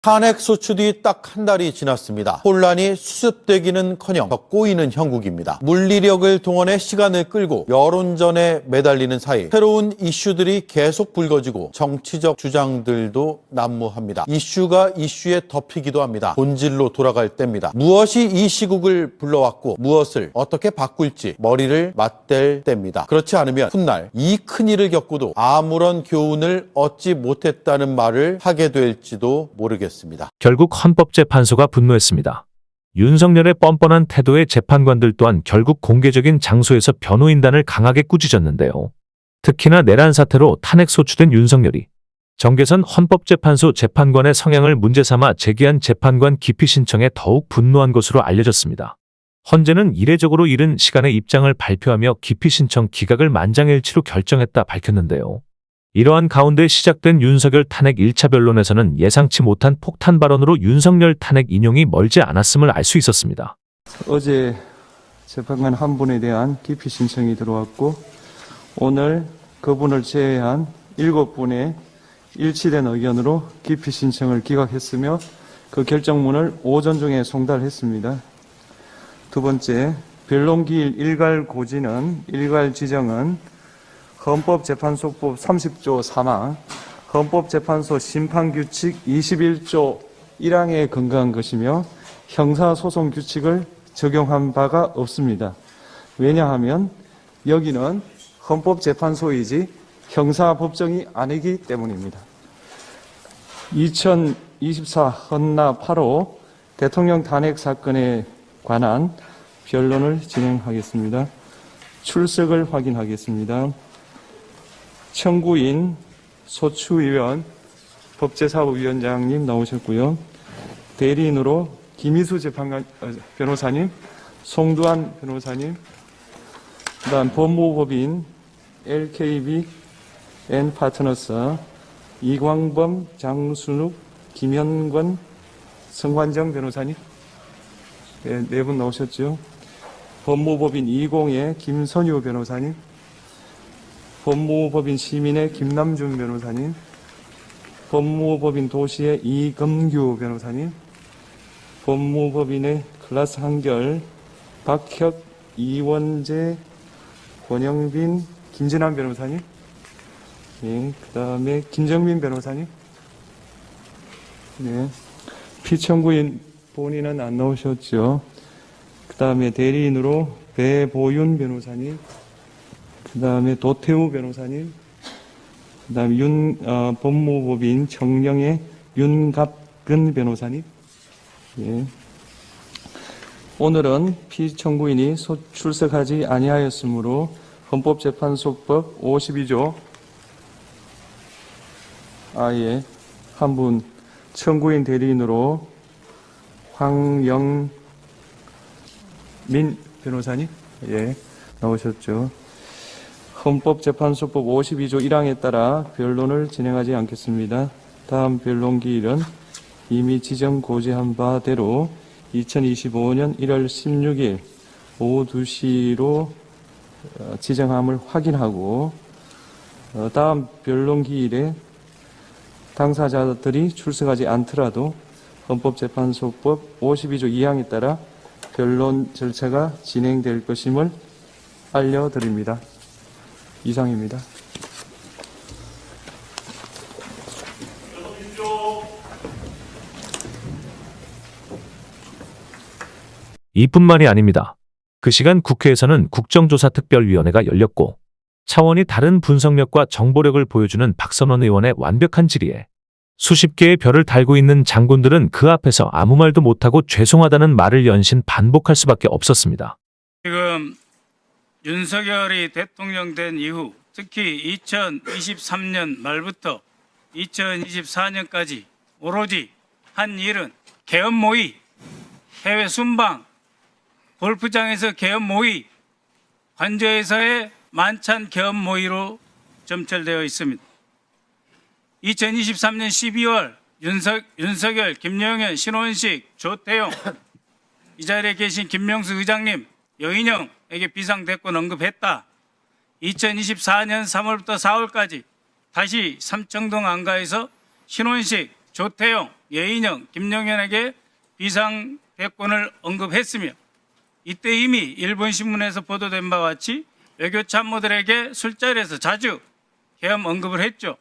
탄핵 소추 뒤 딱 한 달이 지났습니다. 혼란이 수습되기는커녕 더 꼬이는 형국입니다. 물리력을 동원해 시간을 끌고 여론전에 매달리는 사이 새로운 이슈들이 계속 불거지고 정치적 주장들도 난무합니다. 이슈가 이슈에 덮이기도 합니다. 본질로 돌아갈 때입니다. 무엇이 이 시국을 불러왔고 무엇을 어떻게 바꿀지 머리를 맞댈 때입니다. 그렇지 않으면 훗날 이 큰일을 겪고도 아무런 교훈을 얻지 못했다는 말을 하게 될지도 모르겠습니다. 결국 헌법재판소가 분노했습니다. 윤석열의 뻔뻔한 태도에 재판관들 또한 결국 공개적인 장소에서 변호인단을 강하게 꾸짖었는데요. 특히나 내란 사태로 탄핵 소추된 윤석열이 정계선 헌법재판소 재판관의 성향을 문제 삼아 제기한 재판관 기피 신청에 더욱 분노한 것으로 알려졌습니다. 헌재는 이례적으로 이른 시간에 입장을 발표하며 기피 신청 기각을 만장일치로 결정했다 밝혔는데요. 이러한 가운데 시작된 윤석열 탄핵 1차 변론에서는 예상치 못한 폭탄 발언으로 윤석열 탄핵 인용이 멀지 않았음을 알 수 있었습니다. 어제 재판관 한 분에 대한 기피 신청이 들어왔고 오늘 그분을 제외한 7분의 일치된 의견으로 기피 신청을 기각했으며 그 결정문을 오전 중에 송달했습니다. 두 번째, 변론기일 일괄 지정은 헌법재판소법 30조 3항, 헌법재판소 심판규칙 21조 1항에 근거한 것이며 형사소송규칙을 적용한 바가 없습니다. 왜냐하면 여기는 헌법재판소이지 형사법정이 아니기 때문입니다. 2024 헌나 8호 대통령 탄핵 사건에 관한 변론을 진행하겠습니다. 출석을 확인하겠습니다. 청구인 소추위원 법제사법위원장님 나오셨고요. 대리인으로 김희수 변호사님, 송두환 변호사님, 그다음 법무법인 LKB N파트너스 이광범, 장순욱, 김현권, 성관정 변호사님 네 분 나오셨죠. 법무법인 20의 김선유 변호사님, 법무법인 시민의 김남준 변호사님, 법무법인 도시의 이금규 변호사님, 법무법인의 클라스 한결 박혁, 이원재, 권영빈, 김진환 변호사님, 네, 그 다음에 김정민 변호사님, 네, 피청구인 본인은 안 나오셨죠. 그 다음에 대리인으로 배보윤 변호사님, 그 다음에 도태우 변호사님, 그 다음에 법무법인 청령의 윤갑근 변호사님. 예. 오늘은 피청구인이 출석하지 아니하였으므로 헌법재판소법 52조 아예 한 분 청구인 대리인으로 황영민 변호사님 예 나오셨죠. 헌법재판소법 52조 1항에 따라 변론을 진행하지 않겠습니다. 다음 변론 기일은 이미 지정 고지한 바대로 2025년 1월 16일 오후 2시로 지정함을 확인하고 다음 변론 기일에 당사자들이 출석하지 않더라도 헌법재판소법 52조 2항에 따라 변론 절차가 진행될 것임을 알려드립니다. 이상입니다. 이뿐만이 아닙니다. 그 시간 국회에서는 국정조사특별위원회가 열렸고 차원이 다른 분석력과 정보력을 보여주는 박선원 의원의 완벽한 질의에 수십 개의 별을 달고 있는 장군들은 그 앞에서 아무 말도 못하고 죄송하다는 말을 연신 반복할 수밖에 없었습니다. 지금 윤석열이 대통령 된 이후 특히 2023년 말부터 2024년까지 오로지 한 일은 계엄 모의, 해외 순방, 골프장에서 계엄 모의, 관저에서의 만찬 계엄 모의로 점철되어 있습니다. 2023년 12월 윤석열, 김영현, 신원식, 조태용, 이 자리에 계신 김명수 의장님, 여인영에게 비상대권 언급했다. 2024년 3월부터 4월까지 다시 삼청동 안가에서 신원식, 조태용, 여인영, 김영현에게 비상대권을 언급했으며 이때 이미 일본 신문에서 보도된 바와 같이 외교 참모들에게 술자리에서 자주 계엄 언급을 했죠.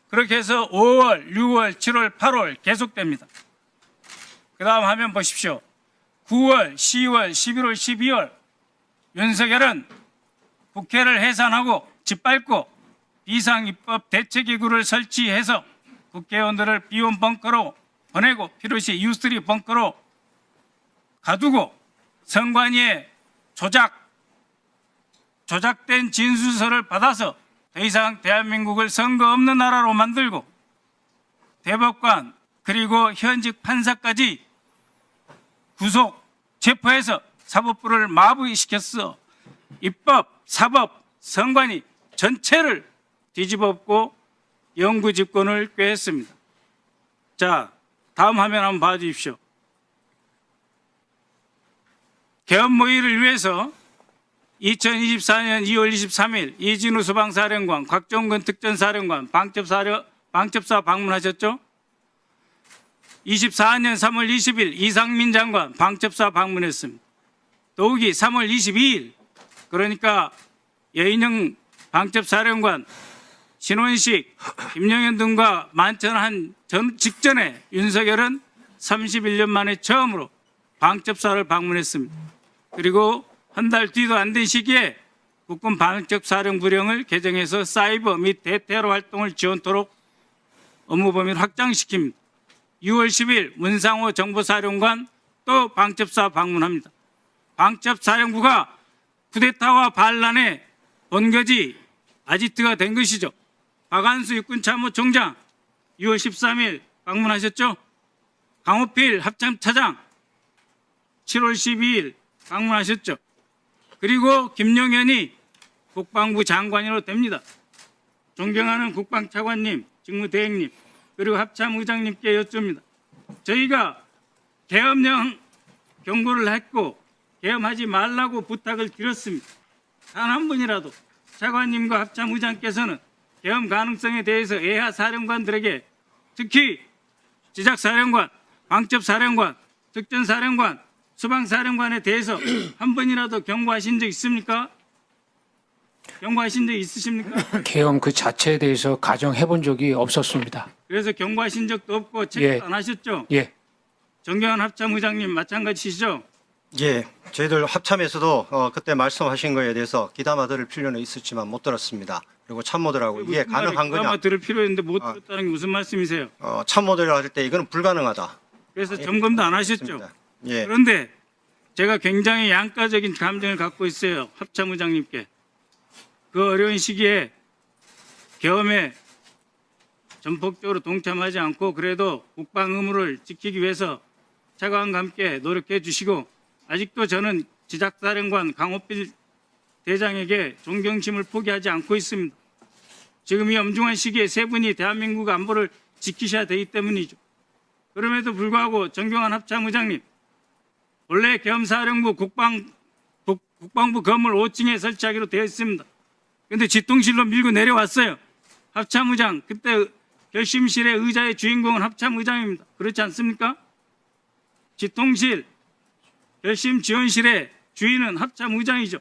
그렇게 해서 5월, 6월, 7월, 8월 계속됩니다. 그 다음 화면 보십시오. 9월, 10월, 11월, 12월 윤석열은 국회를 해산하고 짓밟고 비상입법 대책기구를 설치해서 국회의원들을 비온 벙커로 보내고 필요시 U3 벙커로 가두고 선관위의 조작된 진술서를 받아서 더 이상 대한민국을 선거 없는 나라로 만들고 대법관 그리고 현직 판사까지 구속, 체포해서 사법부를 마비시켰어. 입법, 사법, 선관위 전체를 뒤집어엎고 영구 집권을 꾀했습니다. 자, 다음 화면 한번 봐주십시오. 계엄 모의를 위해서 2024년 2월 23일 이진우 소방사령관, 곽종근 특전사령관 방첩사 방문하셨죠? 24년 3월 20일 이상민 장관 방첩사 방문했습니다. 더욱이 3월 22일 그러니까 여인영 방첩사령관, 신원식, 김영현 등과 만찬한 직전에 윤석열은 31년 만에 처음으로 방첩사를 방문했습니다. 그리고 한 달 뒤도 안 된 시기에 국군 방첩사령부령을 개정해서 사이버 및 대테러 활동을 지원토록 업무 범위를 확장시킵니다. 6월 10일 문상호 정보사령관 또 방첩사 방문합니다. 방첩사령부가 쿠데타와 반란의 본거지 아지트가 된 것이죠. 박한수 육군참모총장 6월 13일 방문하셨죠. 강호필 합참차장 7월 12일 방문하셨죠. 그리고 김용현이 국방부 장관으로 됩니다. 존경하는 국방차관님, 직무대행님, 그리고 합참의장님께 여쭙니다. 저희가 계엄령 경고를 했고 계엄하지 말라고 부탁을 드렸습니다. 단 한 분이라도 차관님과 합참의장께서는 계엄 가능성에 대해서 예하 사령관들에게 특히 지작사령관, 방첩사령관, 특전사령관, 수방사령관에 대해서 한 번이라도 경고하신 적 있습니까? 경고하신 적 있으십니까? 계엄 그 자체에 대해서 가정해 본 적이 없었습니다. 그래서 경고하신 적도 없고 체크도 안 하셨죠? 예. 정경환 합참의장님 마찬가지시죠? 예, 저희들 합참에서도 그때 말씀하신 거에 대해서 귀담아 들을 필요는 있었지만 못 들었습니다. 그리고 참모들하고 이게 가능한 거냐? 아마 들을 필요 있는데 못 들었다는 게 무슨 말씀이세요? 참모들이 할 때 이거는 불가능하다. 그래서 점검도 안 하셨죠? 있습니다. 예, 그런데 제가 굉장히 양가적인 감정을 갖고 있어요. 합참의장님께. 그 어려운 시기에 계엄에 전폭적으로 동참하지 않고 그래도 국방 의무를 지키기 위해서 차관과 함께 노력해 주시고 아직도 저는 지작사령관 강호필 대장에게 존경심을 포기하지 않고 있습니다. 지금 이 엄중한 시기에 세 분이 대한민국 안보를 지키셔야 되기 때문이죠. 그럼에도 불구하고 정경환 합참의장님, 원래 계엄사령부 국방부 건물 5층에 설치하기로 되어 있습니다. 그런데 집통실로 밀고 내려왔어요. 합참의장, 그때 결심실의 의자의 주인공은 합참의장입니다. 그렇지 않습니까? 집통실, 결심지원실의 주인은 합참의장이죠.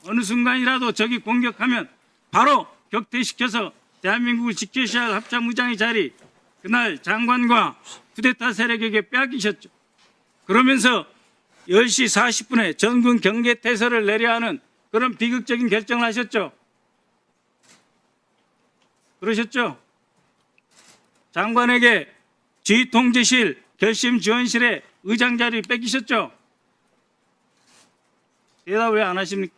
어느 순간이라도 적이 공격하면 바로 격퇴시켜서 대한민국을 지켜셔야 할 합참의장의 자리, 그날 장관과 쿠데타 세력에게 빼앗기셨죠. 그러면서 10시 40분에 전군 경계태세를 내려야 하는 그런 비극적인 결정을 하셨죠. 그러셨죠? 장관에게 지휘통제실, 결심지원실의 의장 자리 뺏기셨죠? 대답 왜 안 하십니까?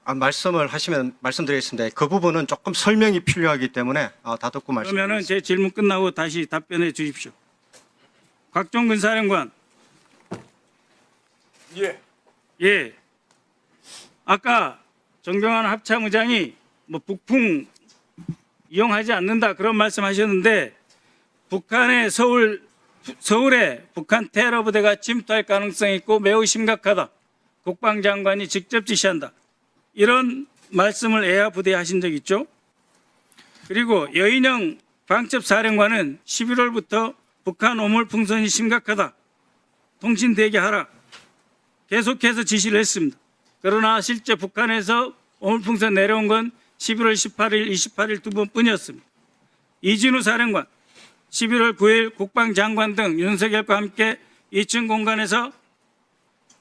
말씀을 하시면 말씀드리겠습니다. 그 부분은 조금 설명이 필요하기 때문에 다 듣고 말씀. 그러면은 제 질문 끝나고 다시 답변해 주십시오. 곽종근 사령관. 예. 아까 정경환 합참의장이 뭐 북풍 이용하지 않는다 그런 말씀하셨는데 북한의 서울에 북한 테러 부대가 침투할 가능성이 있고 매우 심각하다. 국방장관이 직접 지시한다. 이런 말씀을 애하 부대에 하신 적 있죠? 그리고 여인영 방첩사령관은 11월부터 북한 오물 풍선이 심각하다. 통신 대기하라. 계속해서 지시를 했습니다. 그러나 실제 북한에서 오물풍선 내려온 건 11월 18일, 28일 두 번뿐이었습니다. 이진우 사령관, 11월 9일 국방장관 등 윤석열과 함께 2층 공간에서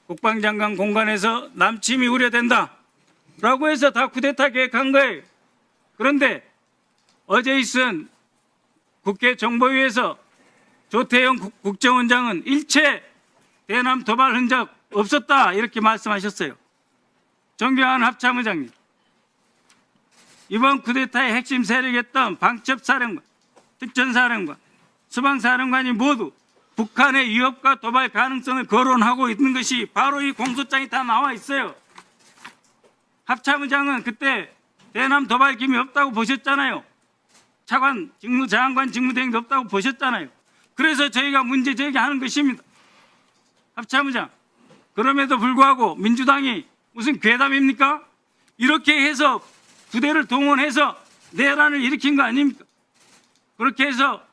국방장관 공간에서 남침이 우려된다 라고 해서 다 쿠데타 계획한 거예요. 그런데 어제 있은 국회 정보위에서 조태영 국정원장은 일체 대남 도발 흔적 없었다 이렇게 말씀하셨어요. 존경하는 합참의장님, 이번 쿠데타의 핵심 세력이었던 방첩사령관, 특전사령관, 수방사령관이 모두 북한의 위협과 도발 가능성을 거론하고 있는 것이 바로 이 공소장이 다 나와 있어요. 합참의장은 그때 대남 도발 기미 없다고 보셨잖아요. 차관 직무, 장관 직무대행도 없다고 보셨잖아요. 그래서 저희가 문제 제기하는 것입니다. 합참의장, 그럼에도 불구하고 민주당이 무슨 괴담입니까? 이렇게 해서 부대를 동원해서 내란을 일으킨 거 아닙니까? 그렇게 해서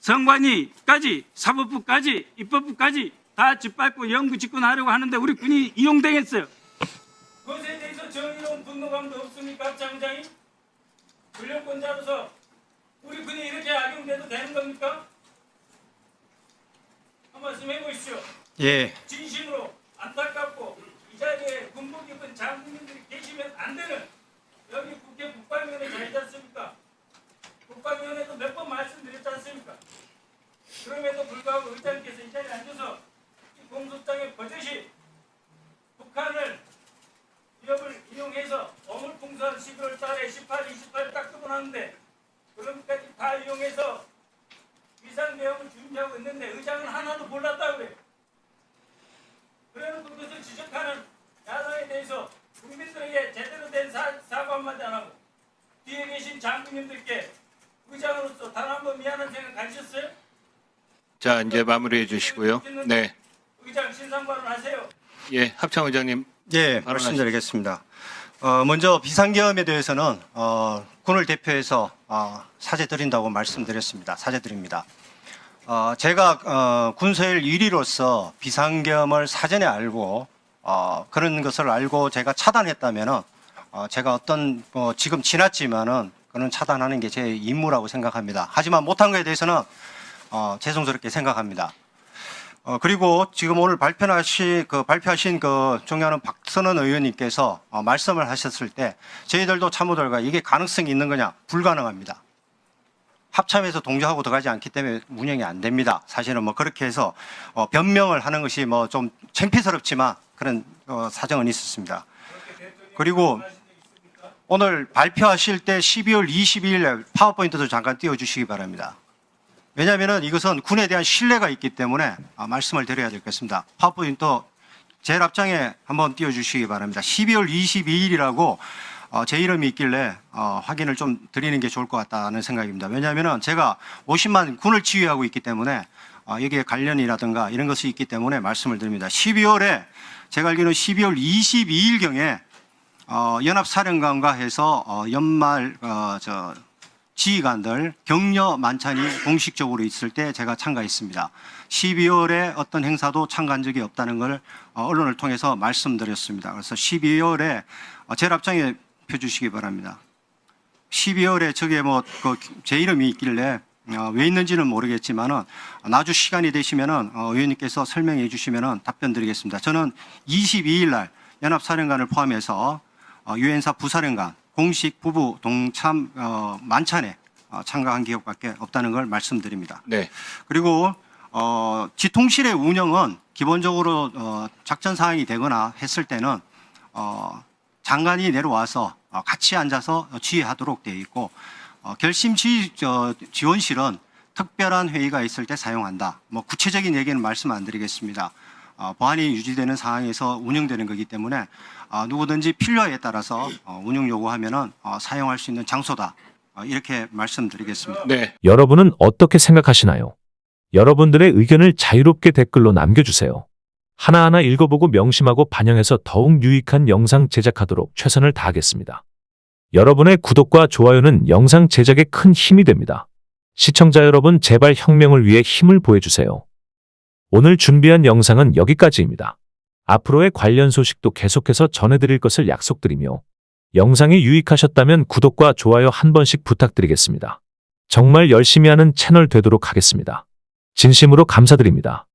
선관위까지 사법부까지 입법부까지 다 짓밟고 영구 집권하려고 하는데 우리 군이 이용당했어요. 그것에 대해서 정의로운 분노감도 없습니까? 합참의장이? 권력권자로서 우리 군이 이렇게 악용돼도 되는 겁니까? 한 말씀 해보십시오. 예, 진심으로 안타깝고 이 자리에 군복 입은 장군님들이 계시면 안 되는 여기 국회 국방위원회 자리지 않습니까? 국방위원회도 몇 번 말씀드렸지 않습니까? 그럼에도 불구하고 의장께서 이 자리에 앉아서 이 공소장의 버젓이 북한을 위협을 이용해서 어물풍선 11월 달에 18, 28을 딱 끊어놨는데 그럼까지 다 이용해서 비상대응을 준비하고 있는데 의장은 하나도 몰랐다고 그래요. 그래놓고 그것을 지적하는 야당에 대해서 국민들에게 제대로 된 사과 한마디 안 하고 뒤에 계신 장군님들께 의장으로서 단 한 번 미안한 생각 가지셨어요? 자, 이제 마무리해 주시고요. 네. 의장 신상발언 하세요. 예, 합참의장님. 예, 말씀드리겠습니다. 먼저 비상계엄에 대해서는 군을 대표해서 사죄드린다고 말씀드렸습니다. 사죄드립니다. 제가 군서일 1위로서 비상계엄을 사전에 알고 그런 것을 알고 제가 차단했다면은 제가 어떤 지금 지났지만은 그는 차단하는 게 제 임무라고 생각합니다. 하지만 못한 것에 대해서는 죄송스럽게 생각합니다. 그리고 지금 오늘 발표하신 존경하는 박선원 의원님께서 말씀을 하셨을 때 저희들도 참모들과 이게 가능성이 있는 거냐? 불가능합니다. 합참에서 동조하고 들어가지 않기 때문에 운영이 안 됩니다. 사실은 뭐 그렇게 해서 변명을 하는 것이 뭐 좀 창피스럽지만 그런 사정은 있었습니다. 그리고 오늘 발표하실 때 12월 22일 파워포인트도 잠깐 띄워주시기 바랍니다. 왜냐하면 이것은 군에 대한 신뢰가 있기 때문에 말씀을 드려야 될 것 같습니다. 파워포인트 제일 앞장에 한번 띄워주시기 바랍니다. 12월 22일이라고 제 이름이 있길래 확인을 좀 드리는 게 좋을 것 같다는 생각입니다. 왜냐하면 제가 50만 군을 지휘하고 있기 때문에 여기에 관련이라든가 이런 것이 있기 때문에 말씀을 드립니다. 12월에 제가 알기로는 12월 22일경에 연합사령관과 해서 연말 지휘관들 격려 만찬이 공식적으로 있을 때 제가 참가했습니다. 12월에 어떤 행사도 참가한 적이 없다는 걸 언론을 통해서 말씀드렸습니다. 그래서 12월에 제일 앞장에 펴주시기 바랍니다. 12월에 저게 제 이름이 있길래 왜 있는지는 모르겠지만은 나중 시간이 되시면은 의원님께서 설명해 주시면은 답변 드리겠습니다. 저는 22일 날 연합사령관을 포함해서 유엔사 부사령관 공식 부부 동참 만찬에 참가한 기억밖에 없다는 걸 말씀드립니다. 네. 그리고 지통실의 운영은 기본적으로 작전 사항이 되거나 했을 때는 장관이 내려와서 같이 앉아서 지휘하도록 되어 있고 결심 지원실은 특별한 회의가 있을 때 사용한다. 뭐 구체적인 얘기는 말씀 안 드리겠습니다. 보안이 유지되는 상황에서 운영되는 거기 때문에 누구든지 필요에 따라서 운영 요구하면은 사용할 수 있는 장소다. 이렇게 말씀드리겠습니다. 네. 여러분은 어떻게 생각하시나요? 여러분들의 의견을 자유롭게 댓글로 남겨주세요. 하나하나 읽어보고 명심하고 반영해서 더욱 유익한 영상 제작하도록 최선을 다하겠습니다. 여러분의 구독과 좋아요는 영상 제작에 큰 힘이 됩니다. 시청자 여러분, 제발 혁명을 위해 힘을 보여주세요. 오늘 준비한 영상은 여기까지입니다. 앞으로의 관련 소식도 계속해서 전해드릴 것을 약속드리며 영상이 유익하셨다면 구독과 좋아요 한 번씩 부탁드리겠습니다. 정말 열심히 하는 채널 되도록 하겠습니다. 진심으로 감사드립니다.